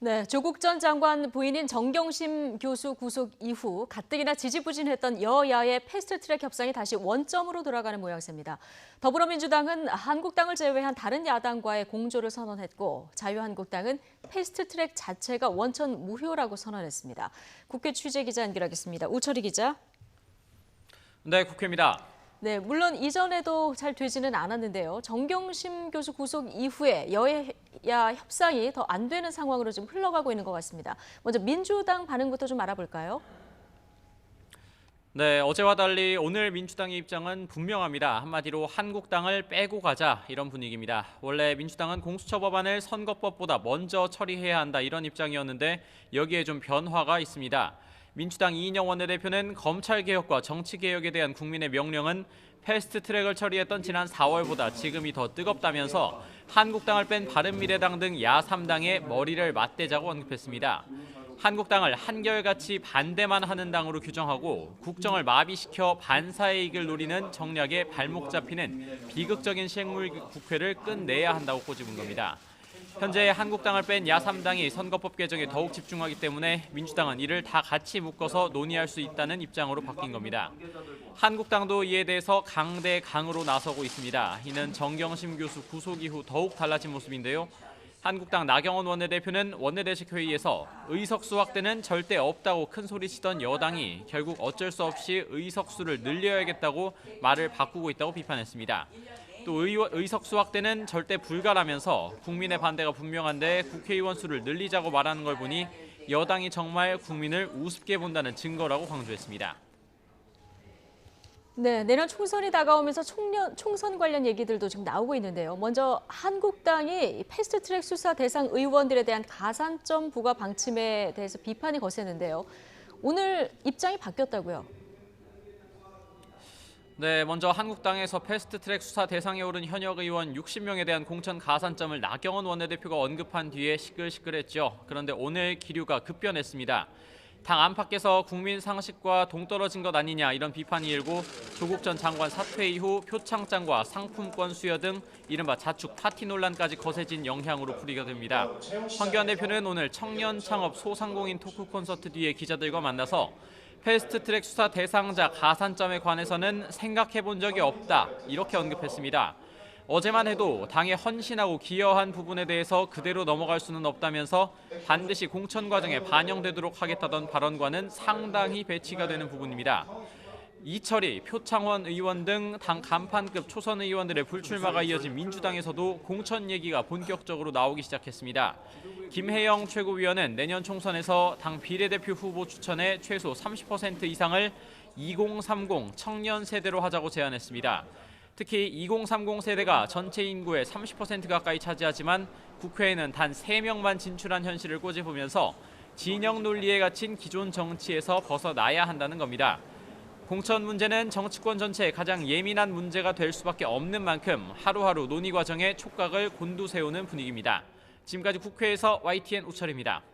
네, 조국 전 장관 부인인 정경심 교수 구속 이후 가뜩이나 지지부진했던 여야의 패스트트랙 협상이 다시 원점으로 돌아가는 모양새입니다. 더불어민주당은 한국당을 제외한 다른 야당과의 공조를 선언했고 자유한국당은 패스트트랙 자체가 원천 무효라고 선언했습니다. 국회 취재기자 연결하겠습니다. 우철희 기자. 네, 국회입니다. 네, 물론 이전에도 잘 되지는 않았는데요. 정경심 교수 구속 이후에 여야 협상이 더 안 되는 상황으로 좀 흘러가고 있는 것 같습니다. 먼저 민주당 반응부터 좀 알아볼까요? 네, 어제와 달리 오늘 민주당의 입장은 분명합니다. 한마디로 한국당을 빼고 가자 이런 분위기입니다. 원래 민주당은 공수처 법안을 선거법보다 먼저 처리해야 한다 이런 입장이었는데 여기에 좀 변화가 있습니다. 민주당 이인영 원내대표는 검찰개혁과 정치개혁에 대한 국민의 명령은 패스트트랙을 처리했던 지난 4월보다 지금이 더 뜨겁다면서 한국당을 뺀 바른미래당 등 야3당의 머리를 맞대자고 언급했습니다. 한국당을 한결같이 반대만 하는 당으로 규정하고 국정을 마비시켜 반사의 이익을 노리는 정략에 발목 잡히는 비극적인 식물 국회를 끝내야 한다고 꼬집은 겁니다. 현재 한국당을 뺀 야3당이 선거법 개정에 더욱 집중하기 때문에 민주당은 이를 다 같이 묶어서 논의할 수 있다는 입장으로 바뀐 겁니다. 한국당도 이에 대해서 강대강으로 나서고 있습니다. 이는 정경심 교수 구속 이후 더욱 달라진 모습인데요. 한국당 나경원 원내대표는 원내대책 회의에서 의석수 확대는 절대 없다고 큰소리치던 여당이 결국 어쩔 수 없이 의석수를 늘려야겠다고 말을 바꾸고 있다고 비판했습니다. 또 의석수 확대는 절대 불가라면서 국민의 반대가 분명한데 국회의원 수를 늘리자고 말하는 걸 보니 여당이 정말 국민을 우습게 본다는 증거라고 강조했습니다. 네, 내년 총선이 다가오면서 총선 관련 얘기들도 지금 나오고 있는데요. 먼저 한국당이 패스트트랙 수사 대상 의원들에 대한 가산점 부과 방침에 대해서 비판이 거세는데요. 오늘 입장이 바뀌었다고요. 네, 먼저 한국당에서 패스트트랙 수사 대상에 오른 현역 의원 60명에 대한 공천 가산점을 나경원 원내대표가 언급한 뒤에 시끌시끌했죠. 그런데 오늘 기류가 급변했습니다. 당 안팎에서 국민 상식과 동떨어진 것 아니냐 이런 비판이 일고 조국 전 장관 사퇴 이후 표창장과 상품권 수여 등 이른바 자축 파티 논란까지 거세진 영향으로 풀이가 됩니다. 황교안 대표는 오늘 청년 창업 소상공인 토크 콘서트 뒤에 기자들과 만나서 패스트트랙 수사 대상자 가산점에 관해서는 생각해본 적이 없다 이렇게 언급했습니다. 어제만 해도 당에 헌신하고 기여한 부분에 대해서 그대로 넘어갈 수는 없다면서 반드시 공천 과정에 반영되도록 하겠다던 발언과는 상당히 배치가 되는 부분입니다. 이철희, 표창원 의원 등 당 간판급 초선 의원들의 불출마가 이어진 민주당에서도 공천 얘기가 본격적으로 나오기 시작했습니다. 김혜영 최고위원은 내년 총선에서 당 비례대표 후보 추천에 최소 30% 이상을 2030 청년 세대로 하자고 제안했습니다. 특히 2030 세대가 전체 인구의 30% 가까이 차지하지만 국회에는 단 3명만 진출한 현실을 꼬집으면서 진영 논리에 갇힌 기존 정치에서 벗어나야 한다는 겁니다. 공천 문제는 정치권 전체에 가장 예민한 문제가 될 수밖에 없는 만큼 하루하루 논의 과정에 촉각을 곤두세우는 분위기입니다. 지금까지 국회에서 YTN 우철입니다.